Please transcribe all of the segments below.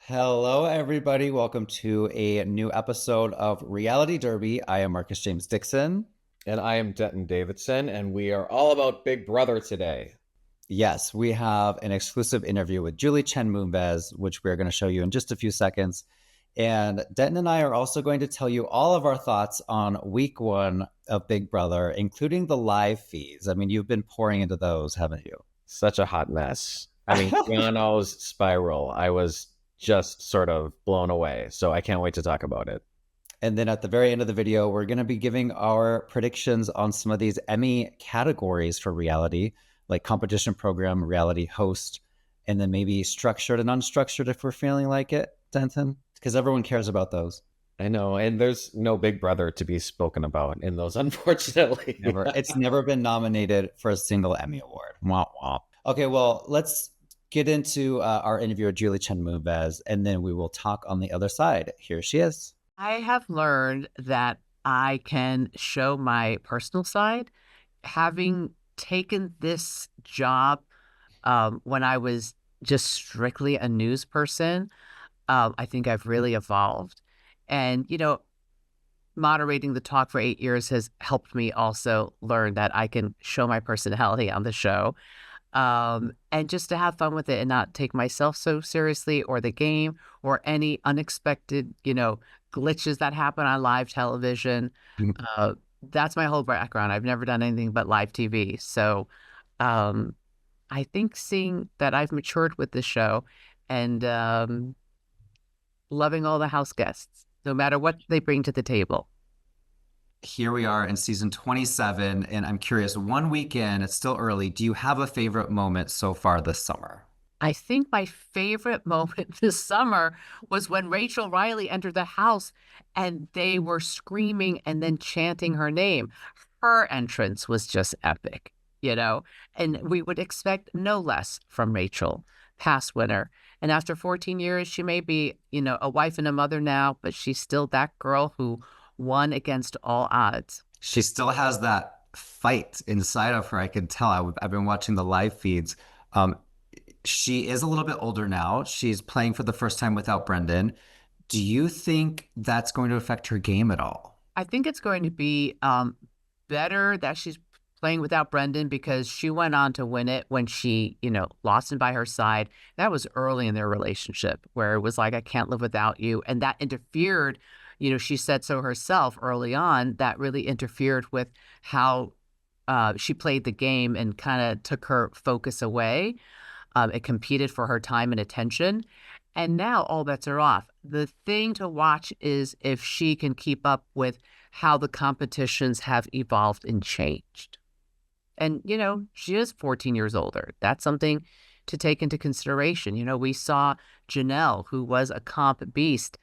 Hello, everybody. Welcome to a new episode of Reality Derby. I am Marcus James Dixon. And I am Denton Davidson, and we are all about Big Brother today. Yes, we have an exclusive interview with Julie Chen Moonves, which we're going to show you in just a few seconds. And Denton and I are also going to tell you all of our thoughts on week one of Big Brother, including the live feeds. I mean, you've been pouring into those, haven't you? Such a hot mess. I mean, Keanu's spiral, I was just sort of blown away. So I can't wait to talk about it. And then at the very end of the video, we're going to be giving our predictions on some of these Emmy categories for reality, like competition program, reality host, and then maybe structured and unstructured if we're feeling like it, Denton, because everyone cares about those. I know, and there's no Big Brother to be spoken about in those, unfortunately. Never, it's never been nominated for a single Emmy award. Wah, wah. Okay, well, let's get into our interview with Julie Chen Moonves, and then we will talk on the other side. Here she is. I have learned that I can show my personal side. Having taken this job when I was just strictly a news person, I think I've really evolved. And, moderating the talk for 8 years has helped me also learn that I can show my personality on the show. And just to have fun with it and not take myself so seriously or the game or any unexpected, glitches that happen on live television. That's my whole background. I've never done anything but live TV. So I think seeing that I've matured with the show and loving all the house guests, no matter what they bring to the table. Here we are in season 27, and I'm curious, one weekend, it's still early. Do you have a favorite moment so far this summer? I think my favorite moment this summer was when Rachel Reilly entered the house and they were screaming and then chanting her name. Her entrance was just epic, and we would expect no less from Rachel, past winner. And after 14 years, she may be, a wife and a mother now, but she's still that girl who won against all odds. She still has that fight inside of her. I can tell. I've been watching the live feeds. She is a little bit older now. She's playing for the first time without Brendan. Do you think that's going to affect her game at all? I think it's going to be better that she's playing without Brendan because she went on to win it when she, lost him by her side. That was early in their relationship where it was like, I can't live without you. And that interfered, she said so herself early on, that really interfered with how she played the game and kind of took her focus away. It competed for her time and attention. And now all bets are off. The thing to watch is if she can keep up with how the competitions have evolved and changed. And, she is 14 years older. That's something to take into consideration. We saw Janelle, who was a comp beast,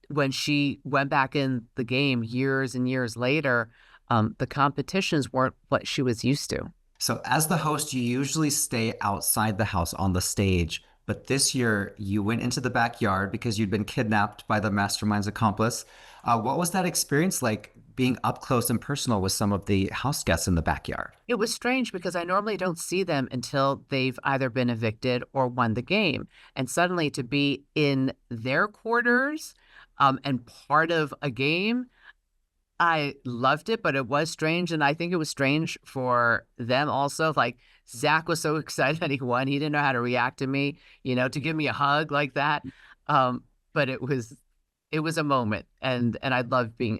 when she went back in the game years and years later, the competitions weren't what she was used to. So as the host, you usually stay outside the house on the stage. But this year, you went into the backyard because you'd been kidnapped by the mastermind's accomplice. What was that experience like being up close and personal with some of the house guests in the backyard? It was strange because I normally don't see them until they've either been evicted or won the game. And suddenly to be in their quarters and part of a game, I loved it, but it was strange. And I think it was strange for them also. Like Zach was so excited that he won. He didn't know how to react to me, to give me a hug like that. But it was a moment. And I loved being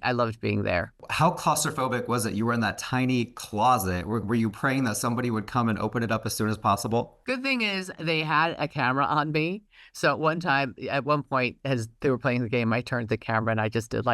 there. How claustrophobic was it? You were in that tiny closet. Were you praying that somebody would come and open it up as soon as possible? Good thing is they had a camera on me. So at one point, as they were playing the game, I turned the camera and I just did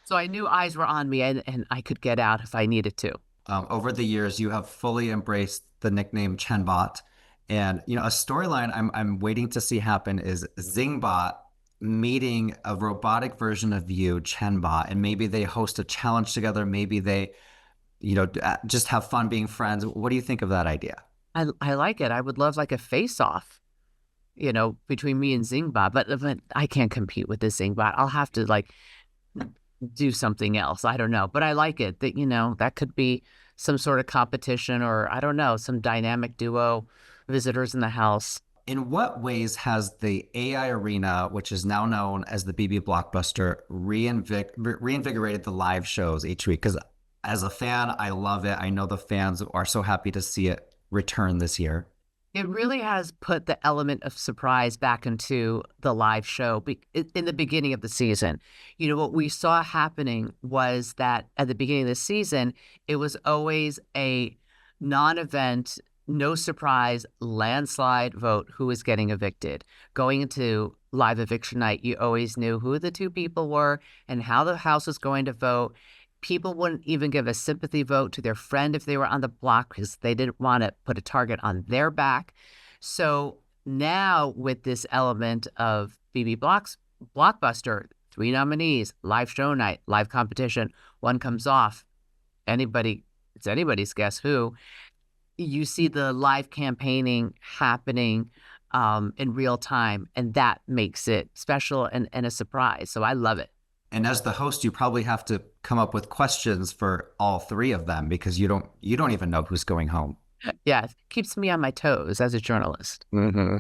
so I knew eyes were on me and I could get out if I needed to. Over the years, you have fully embraced the nickname Chenbot. And, a storyline I'm waiting to see happen is Zingbot meeting a robotic version of you, Chenbot, and maybe they host a challenge together. Maybe they, just have fun being friends. What do you think of that idea? I like it. I would love like a face-off, between me and Zingbot, but I can't compete with this Zingbot. I'll have to do something else. I don't know, but I like it that, that could be some sort of competition or I don't know, some dynamic duo visitors in the house. In what ways has the AI arena, which is now known as the BB Blockbuster, reinvigorated the live shows each week? Because as a fan, I love it. I know the fans are so happy to see it return this year. It really has put the element of surprise back into the live show in the beginning of the season. You know, what we saw happening was that at the beginning of the season, it was always a non-event, no surprise, landslide vote who was getting evicted. Going into live eviction night, you always knew who the two people were and how the house was going to vote. People wouldn't even give a sympathy vote to their friend if they were on the block because they didn't want to put a target on their back. So now with this element of Blockbuster, 3 nominees, live show night, live competition, one comes off, it's anybody's guess who. You see the live campaigning happening in real time, and that makes it special and a surprise. So I love it. And as the host, you probably have to come up with questions for all three of them because you don't even know who's going home. Yeah, it keeps me on my toes as a journalist. Mm-hmm.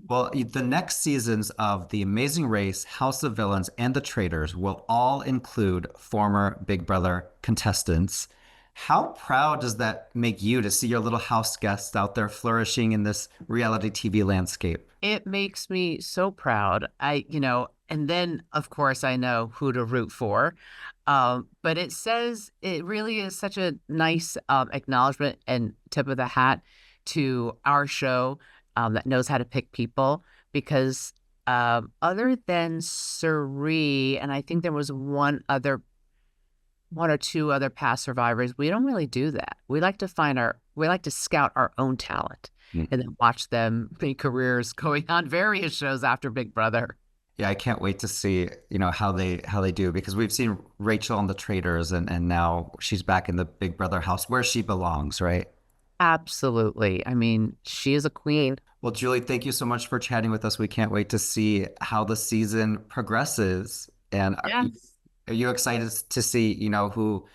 Well, the next seasons of The Amazing Race, House of Villains, and The Traitors will all include former Big Brother contestants. How proud does that make you to see your little house guests out there flourishing in this reality TV landscape? It makes me so proud. And then of course I know who to root for. But it really is such a nice acknowledgement and tip of the hat to our show that knows how to pick people because other than Suri, and I think there was one or two other past survivors, we don't really do that. We like to scout our own talent and then watch them make careers going on various shows after Big Brother. Yeah, I can't wait to see, how they do because we've seen Rachel on The Traitors and now she's back in the Big Brother house where she belongs, right? Absolutely. I mean, she is a queen. Well, Julie, thank you so much for chatting with us. We can't wait to see how the season progresses. And Yes. are you excited to see, who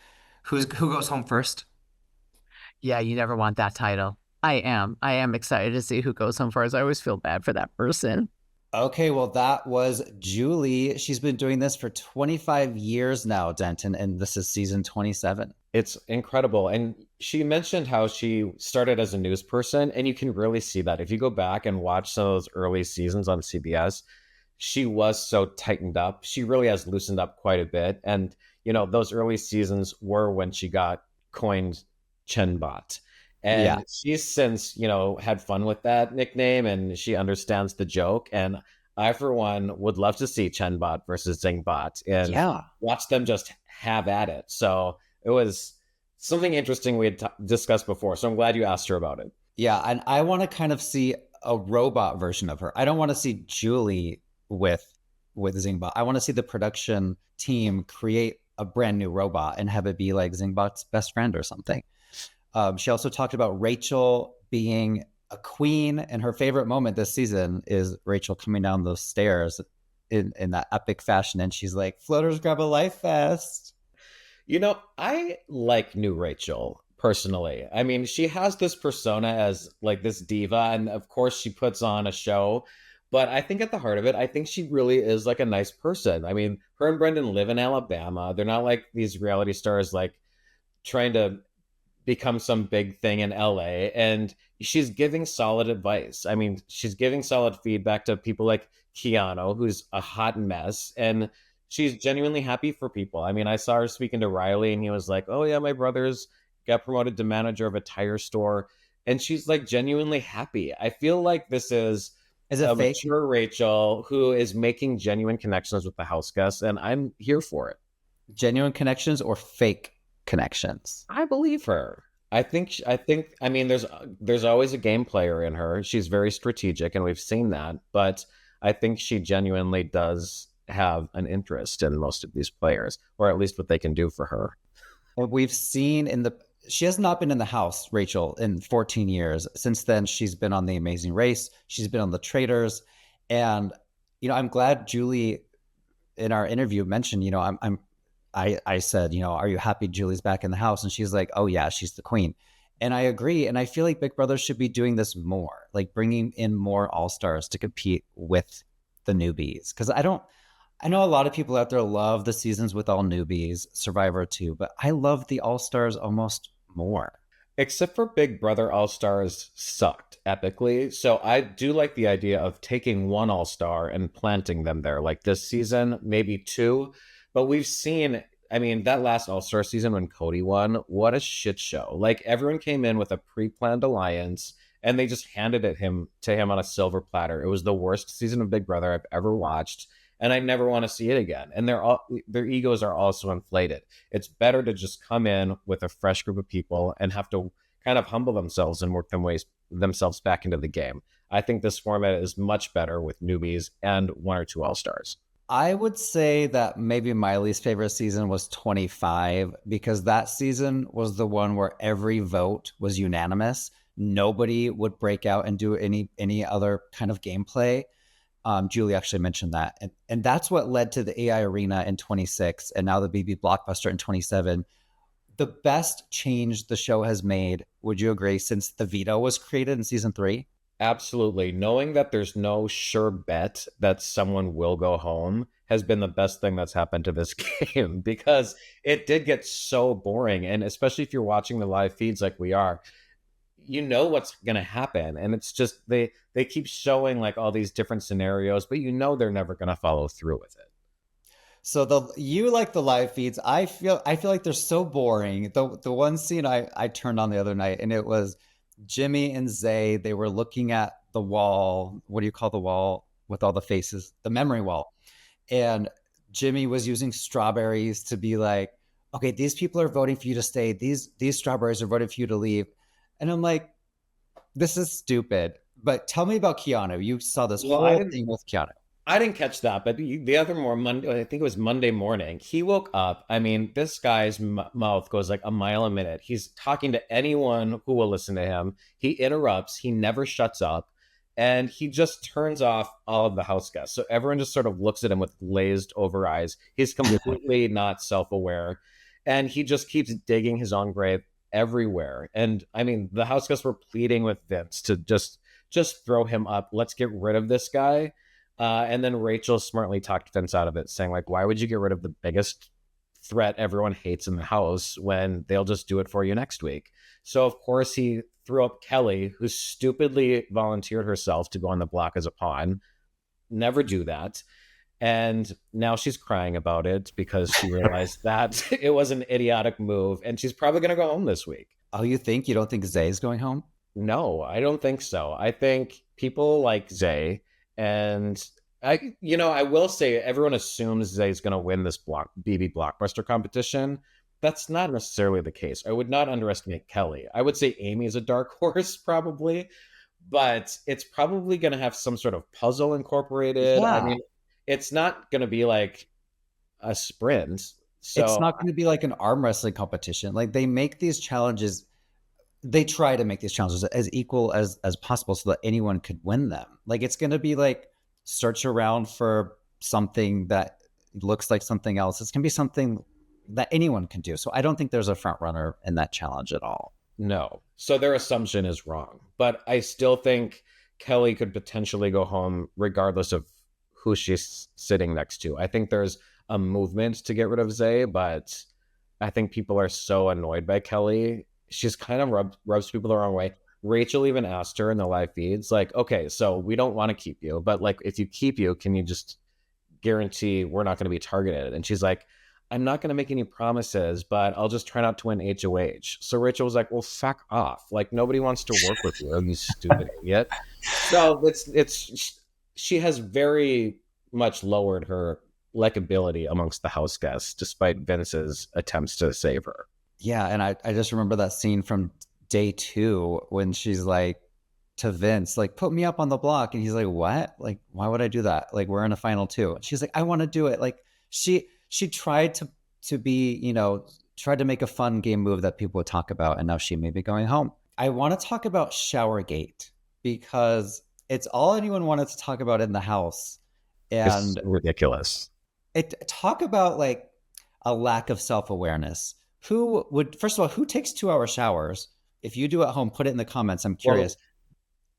goes home first? Yeah, you never want that title. I am. I am excited to see who goes home first. I always feel bad for that person. Okay, well, that was Julie. She's been doing this for 25 years now, Denton, and this is season 27. It's incredible. And she mentioned how she started as a news person, and you can really see that. If you go back and watch some of those early seasons on CBS, she was so tightened up. She really has loosened up quite a bit. And, those early seasons were when she got coined Chen Bot. And Yeah. she's since, had fun with that nickname and she understands the joke. And I, for one, would love to see Chenbot versus Zingbot and Yeah. watch them just have at it. So it was something interesting we had discussed before. So I'm glad you asked her about it. Yeah, and I want to kind of see a robot version of her. I don't want to see Julie with Zingbot. I want to see the production team create a brand new robot and have it be like Zingbot's best friend or something. She also talked about Rachel being a queen, and her favorite moment this season is Rachel coming down those stairs in that epic fashion, and she's like, "Floaters grab a life vest." I like new Rachel personally. I mean, she has this persona as like this diva, and of course she puts on a show. But I think at the heart of it, I think she really is like a nice person. I mean, her and Brendan live in Alabama. They're not like these reality stars like trying to become some big thing in LA. And she's giving solid advice. I mean, she's giving solid feedback to people like Keanu, who's a hot mess. And she's genuinely happy for people. I mean, I saw her speaking to Riley and he was like, "Oh yeah, my brother's got promoted to manager of a tire store." And she's like genuinely happy. I feel like this is Is a it fake? mature Rachel who is making genuine connections with the house guests, and I'm here for it. Genuine connections or fake connections? I believe her. I mean there's always a game player in her. She's very strategic and we've seen that, but I think she genuinely does have an interest in most of these players, or at least what they can do for her. What we've seen she has not been in the house, Rachel, in 14 years. Since then, she's been on The Amazing Race. She's been on The Traitors. And, I'm glad Julie in our interview mentioned, I said, are you happy Julie's back in the house? And she's like, "Oh yeah, she's the queen." And I agree. And I feel like Big Brother should be doing this more, like bringing in more all stars to compete with the newbies. Because I know a lot of people out there love the seasons with all newbies, Survivor too, but I love the all stars almost more. Except for Big Brother All Stars sucked epically. So I do like the idea of taking one All Star and planting them there. Like this season, maybe two. But we've seen, I mean, that last All Star season when Cody won, what a shit show. Like everyone came in with a pre planned alliance and they just handed it him to him on a silver platter. It was the worst season of Big Brother I've ever watched. And I never want to see it again. And their egos are also inflated. It's better to just come in with a fresh group of people and have to kind of humble themselves and work themselves back into the game. I think this format is much better with newbies and one or two all stars. I would say that maybe my least favorite season was 25 because that season was the one where every vote was unanimous. Nobody would break out and do any other kind of gameplay. Julie actually mentioned that. And that's what led to the AI Arena in 26 and now the BB Blockbuster in 27. The best change the show has made, would you agree, since the veto was created in season 3? Absolutely. Knowing that there's no sure bet that someone will go home has been the best thing that's happened to this game because it did get so boring. And especially if you're watching the live feeds like we are, you know what's going to happen. And it's just they keep showing like all these different scenarios, but you know they're never going to follow through with it. So you like the live feeds. I feel like they're so boring. The one scene I turned on the other night and it was Jimmy and Zay, they were looking at the wall. What do you call the wall with all the faces? The memory wall. And Jimmy was using strawberries to be like, okay, these people are voting for you to stay. These strawberries are voting for you to leave. And I'm like, this is stupid. But tell me about Keanu. You saw this Well, I whole didn't thing with Keanu. I didn't catch that, but the other Monday, I think it was Monday morning, he woke up. I mean, this guy's mouth goes like a mile a minute. He's talking to anyone who will listen to him. He interrupts, he never shuts up, and he just turns off all of the house guests. So everyone just sort of looks at him with glazed over eyes. He's completely not self aware, and he just keeps digging his own grave everywhere. And I mean, the house guests were pleading with Vince to just throw him up. Let's get rid of this guy. And then Rachel smartly talked Vince out of it, saying, like, why would you get rid of the biggest threat everyone hates in the house when they'll just do it for you next week? So, of course, he threw up Kelly, who stupidly volunteered herself to go on the block as a pawn. Never do that. And now she's crying about it because she realized that it was an idiotic move. And she's probably going to go home this week. Oh, you don't think Zay's going home? No, I don't think so. I think people like Zay, and I will say everyone assumes Zay's going to win this BB Blockbuster competition. That's not necessarily the case. I would not underestimate Kelly. I would say Amy is a dark horse probably, but it's probably going to have some sort of puzzle incorporated. I Yeah. mean, it's not going to be like a sprint. It's So not going to be like an arm wrestling competition. Like they try to make these challenges as equal as possible so that anyone could win them. Like it's going to be like search around for something that looks like something else. It's going to be something that anyone can do. So I don't think there's a front runner in that challenge at all. no. So their assumption is wrong. But I still think Kelly could potentially go home regardless of who she's sitting next to. I think there's a movement to get rid of Zay, but I think people are so annoyed by Kelly. She's kind of rubs people the wrong way. Rachel even asked her in the live feeds, like, okay, so we don't want to keep you, but like, if you keep you, can you just guarantee we're not going to be targeted? And she's like, I'm not going to make any promises, but I'll just try not to win HOH. So Rachel was like, well, fuck off. Like, nobody wants to work with you stupid idiot. So she has very much lowered her likability amongst the house guests, despite Vince's attempts to save her. Yeah. And I just remember that scene from day 2 when she's like to Vince, like, put me up on the block. And he's like, what? Like, why would I do that? Like, we're in a final 2. And she's like, I want to do it. Like she tried to be, tried to make a fun game move that people would talk about. And now she may be going home. I want to talk about Showergate because it's all anyone wanted to talk about in the house. It's And ridiculous. talk about like a lack of self-awareness. First of all, who takes 2-hour showers? If you do at home, put it in the comments. I'm curious.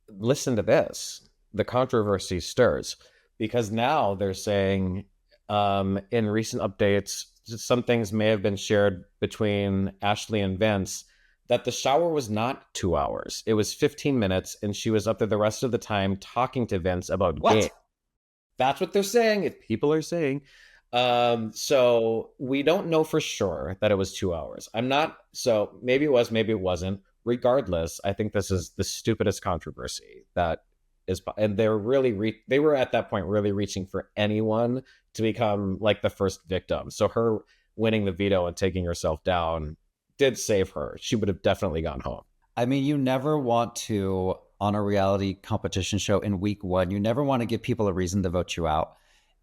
Well, listen to this. The controversy stirs because now they're saying in recent updates, some things may have been shared between Ashley and Vince that the shower was not 2 hours. It was 15 minutes, and she was up there the rest of the time talking to Vince about game. What? That's what they're saying. If people are saying. So we don't know for sure that it was 2 hours. I'm not. So maybe it was, maybe it wasn't. Regardless, I think this is the stupidest controversy that is, and they're really they were at that point really reaching for anyone to become like the first victim. So her winning the veto and taking herself down did save her. She would have definitely gone home. I mean, you never want to, on a reality competition show in week one, you never want to give people a reason to vote you out.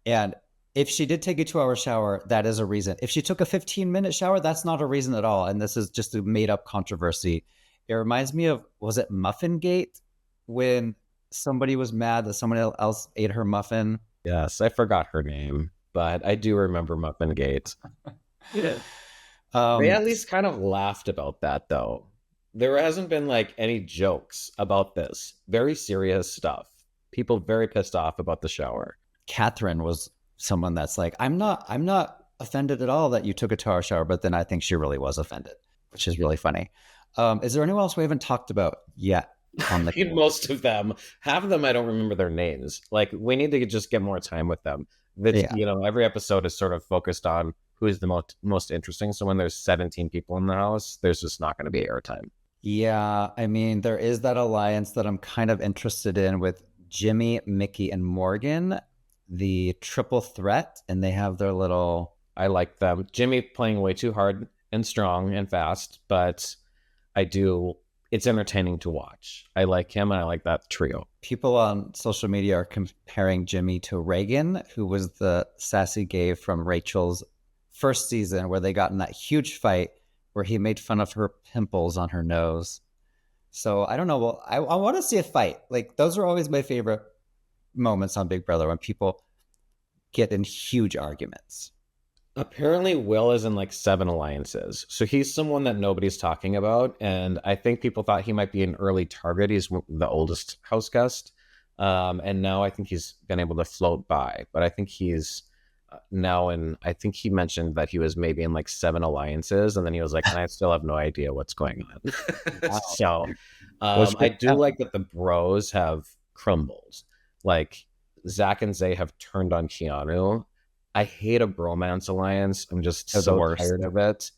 And if she did take a 2-hour shower, that is a reason. If she took a 15-minute shower, that's not a reason at all. And this is just a made up controversy. It reminds me of, was it Muffin Gate? When somebody was mad that someone else ate her muffin. Yes, I forgot her name, but I do remember Muffin Gate. Yeah. They at least kind of laughed about that, though. There hasn't been like any jokes about this. Very serious stuff. People very pissed off about the shower. Catherine was someone that's like, I'm not offended at all that you took a 2-hour shower, but then I think she really was offended, which is really funny. Is there anyone else we haven't talked about yet on the most of them? Half of them I don't remember their names. Like, we need to just get more time with them. That You know, every episode is sort of focused on who is the most interesting. So when there's 17 people in the house, there's just not going to be airtime. Yeah, I mean, there is that alliance that I'm kind of interested in with Jimmy, Mickey, and Morgan, the triple threat, and they have their little. I like them. Jimmy playing way too hard and strong and fast, but I do. It's entertaining to watch. I like him, and I like that trio. People on social media are comparing Jimmy to Reagan, who was the sassy gay from Rachel's first season, where they got in that huge fight where he made fun of her pimples on her nose. So I don't know. Well, I want to see a fight. Like, those are always my favorite moments on Big Brother, when people get in huge arguments. Apparently, Will is in like 7 alliances. So he's someone that nobody's talking about. And I think people thought he might be an early target. He's the oldest house guest. And now I think he's been able to float by. But I think he's now in, I think he mentioned that he was maybe in like 7 alliances. And then he was like, I still have no idea what's going on. Wow. So I do like that the bros have crumbled. Like, Zach and Zay have turned on Keanu. I hate a bromance alliance. I'm just so tired of it.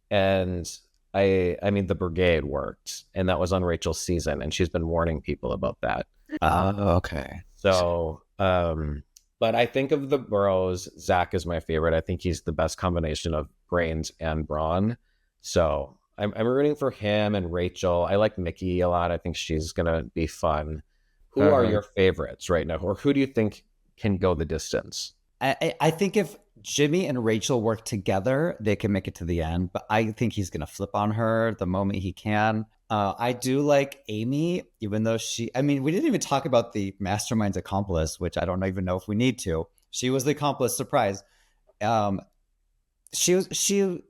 And I mean, the Brigade worked, and that was on Rachel's season, and she's been warning people about that. Okay. So, but I think of the bros, Zach is my favorite. I think he's the best combination of brains and brawn. So I'm rooting for him and Rachel. I like Mickey a lot. I think she's gonna be fun. Who are your favorites right now, or who do you think can go the distance? I think if Jimmy and Rachel work together, they can make it to the end. But I think he's going to flip on her the moment he can. I do like Amy, even though I mean, we didn't even talk about the mastermind's accomplice, which I don't even know if we need to. She was the accomplice, surprise. I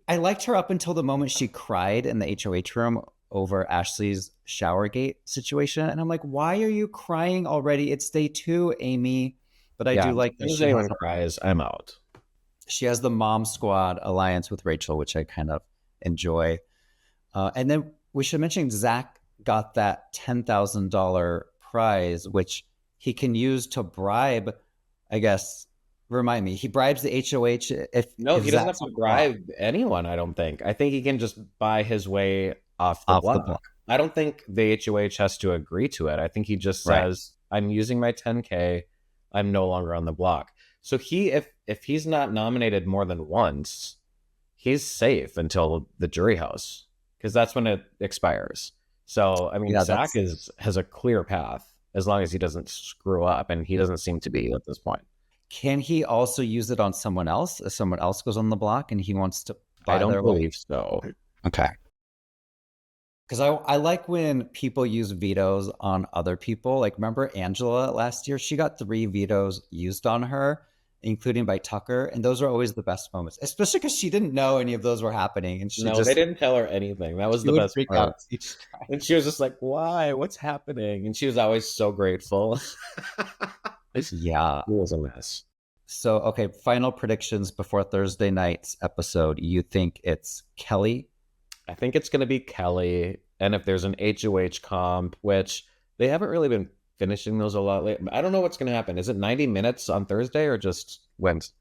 liked her up until the moment she cried in the HOH room over Ashley's showergate situation. And I'm like, why are you crying already? It's day 2, Amy. But I do like that. If anyone cries, I'm out. She has the Mom Squad alliance with Rachel, which I kind of enjoy. And then we should mention Zach got that $10,000 prize, which he can use to bribe, I guess. Remind me, he bribes the HOH. If he doesn't have to bribe anyone, I don't think. I think he can just buy his way off the block. I don't think the HOH has to agree to it. I think he just says, I'm using my 10K. I'm no longer on the block. So if he's not nominated more than once, he's safe until the jury house, because that's when it expires. So I mean, Zach has a clear path as long as he doesn't screw up, and he doesn't seem to be at this point. Can he also use it on someone else if someone else goes on the block and he wants to buy I don't believe so. Okay. Because I like when people use vetoes on other people. Like, remember Angela last year? She got 3 vetoes used on her. including by Tucker. And those are always the best moments, especially because she didn't know any of those were happening. And No, they didn't tell her anything. That was she the would best freak part. out each time. And she was just like, why? What's happening? And she was always so grateful. It Yeah. was a mess. So, okay, final predictions before Thursday night's episode. You think it's Kelly? I think it's going to be Kelly. And if there's an HOH comp, which they haven't really been finishing those a lot lately. I don't know what's going to happen. Is it 90 minutes on Thursday or just Wednesday?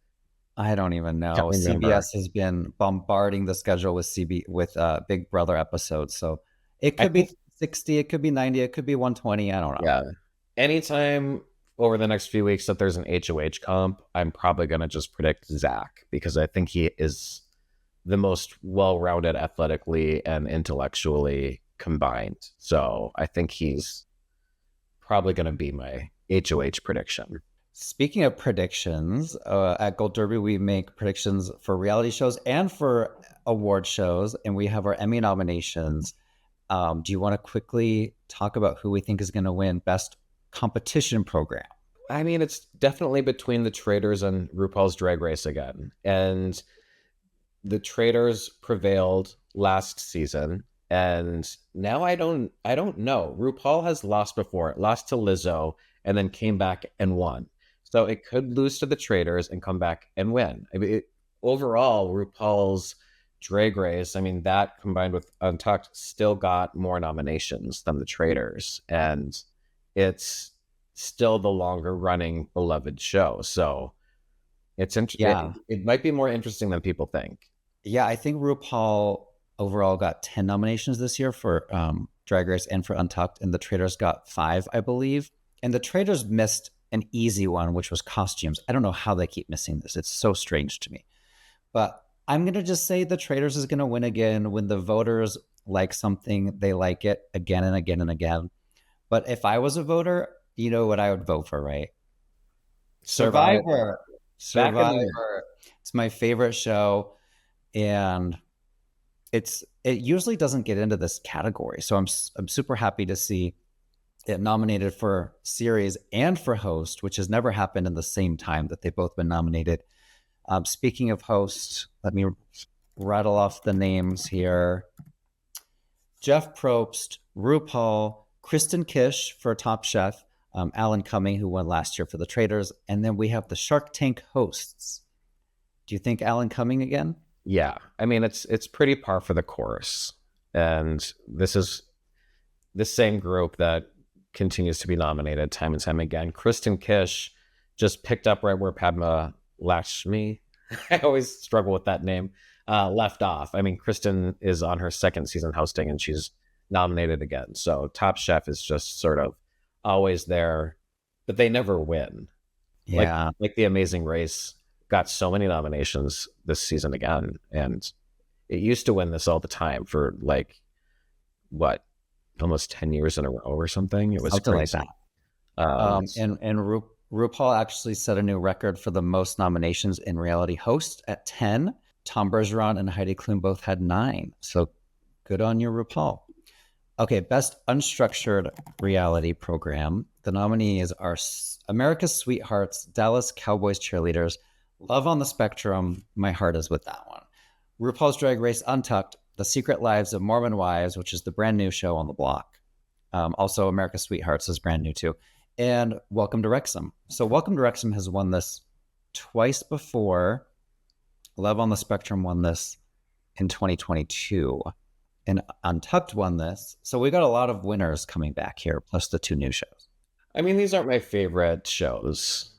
I don't even know. Can't remember. CBS has been bombarding the schedule with Big Brother episodes. So it could be 60, it could be 90, it could be 120. I don't know. Yeah. Anytime over the next few weeks that there's an HOH comp, I'm probably going to just predict Zach because I think he is the most well-rounded athletically and intellectually combined. So I think he's probably going to be my HOH prediction. Speaking of predictions, at Gold Derby, we make predictions for reality shows and for award shows, and we have our Emmy nominations. Do you want to quickly talk about who we think is going to win Best Competition Program? I mean, it's definitely between The Traitors and RuPaul's Drag Race again. And The Traitors prevailed last season. And now I don't know. RuPaul has lost before. It lost to Lizzo and then came back and won. So it could lose to The Traitors and come back and win. I mean, overall, RuPaul's Drag Race, I mean, that combined with Untucked still got more nominations than The Traitors. And it's still the longer running beloved show. So it's interesting. It might be more interesting than people think. Yeah, I think RuPaul overall got 10 nominations this year for Drag Race and for Untucked, and The Traitors got 5, I believe. And The Traitors missed an easy one, which was costumes. I don't know how they keep missing this. It's so strange to me. But I'm going to just say The Traitors is going to win again. When the voters like something, they like it again and again and again. But if I was a voter, you know what I would vote for, right? Survivor. It's my favorite show. And it usually doesn't get into this category. So I'm super happy to see it nominated for series and for host, which has never happened in the same time that they've both been nominated. Speaking of host, let me rattle off the names here. Jeff Probst, RuPaul, Kristen Kish for Top Chef, Alan Cumming, who won last year for The Traitors, and then we have the Shark Tank hosts. Do you think Alan Cumming again? Yeah, I mean, it's pretty par for the course. And this is the same group that continues to be nominated time and time again. Kristen Kish just picked up right where Padma Lakshmi, I always struggle with that name, left off. I mean, Kristen is on her second season hosting and she's nominated again. So Top Chef is just sort of always there, but they never win. Yeah. Like The Amazing Race got so many nominations this season again, and it used to win this all the time for like almost 10 years in a row or something. It was something crazy. like that. And RuPaul actually set a new record for the most nominations in reality host at 10. Tom Bergeron and Heidi Klum both had 9. So good on you, RuPaul. Okay, best unstructured reality program. The nominees are America's Sweethearts, Dallas Cowboys Cheerleaders, Love on the Spectrum. My heart is with that one. RuPaul's Drag Race Untucked, The Secret Lives of Mormon Wives, which is the brand new show on the block. Also, America's Sweethearts is brand new too. And Welcome to Wrexham. So Welcome to Wrexham has won this twice before. Love on the Spectrum won this in 2022. And Untucked won this. So we got a lot of winners coming back here, plus the 2 new shows. I mean, these aren't my favorite shows.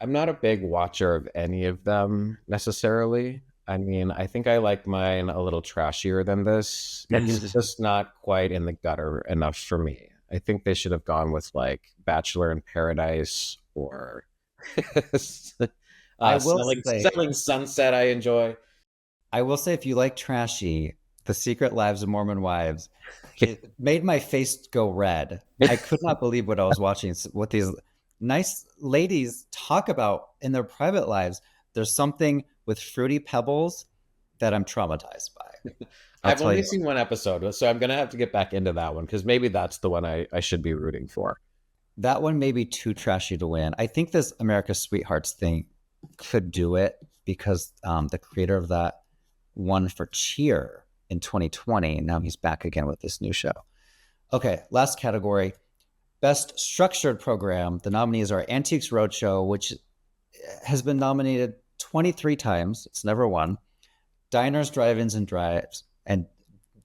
I'm not a big watcher of any of them necessarily. I mean, I think I like mine a little trashier than this. It's just not quite in the gutter enough for me. I think they should have gone with like Bachelor in Paradise or Selling Sunset. I enjoy. I will say, if you like trashy, The Secret Lives of Mormon Wives, it made my face go red. I could not believe what I was watching. What these nice ladies talk about in their private lives. There's something with Fruity Pebbles that I'm traumatized by. I've only seen one episode, so I'm going to have to get back into that one because maybe that's the one I should be rooting for. That one may be too trashy to win. I think this America's Sweethearts thing could do it because the creator of that won for Cheer in 2020, and now he's back again with this new show. Okay, last category. Best Structured Program. The nominees are Antiques Roadshow, which has been nominated 23 times. It's never won. Diners, Drive-Ins, and Drives. And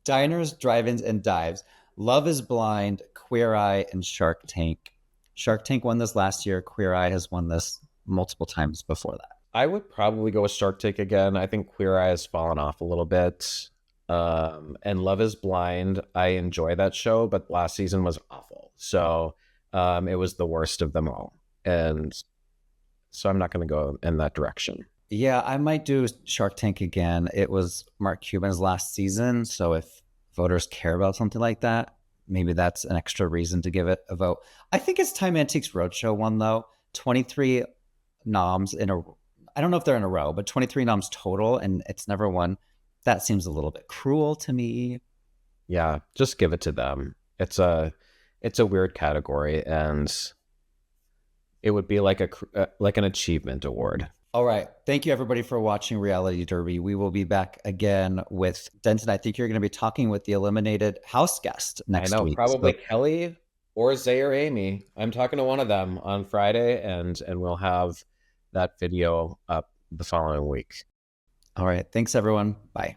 Diners, Drive-Ins, and Dives. Love is Blind, Queer Eye, and Shark Tank. Shark Tank won this last year. Queer Eye has won this multiple times before that. I would probably go with Shark Tank again. I think Queer Eye has fallen off a little bit. And Love is Blind, I enjoy that show, but last season was awful. So it was the worst of them all. And so I'm not going to go in that direction. Yeah, I might do Shark Tank again. It was Mark Cuban's last season. So if voters care about something like that, maybe that's an extra reason to give it a vote. I think it's time Antiques Roadshow won, though. 23 noms in a, I don't know if they're in a row, but 23 noms total, and it's never won. That seems a little bit cruel to me. Yeah, just give it to them. It's a weird category, and it would be like an achievement award. All right. Thank you, everybody, for watching Reality Derby. We will be back again with Denton. I think you're going to be talking with the eliminated house guest next week. Probably so, Kelly or Zay or Amy. I'm talking to one of them on Friday, and we'll have that video up the following week. All right. Thanks, everyone. Bye.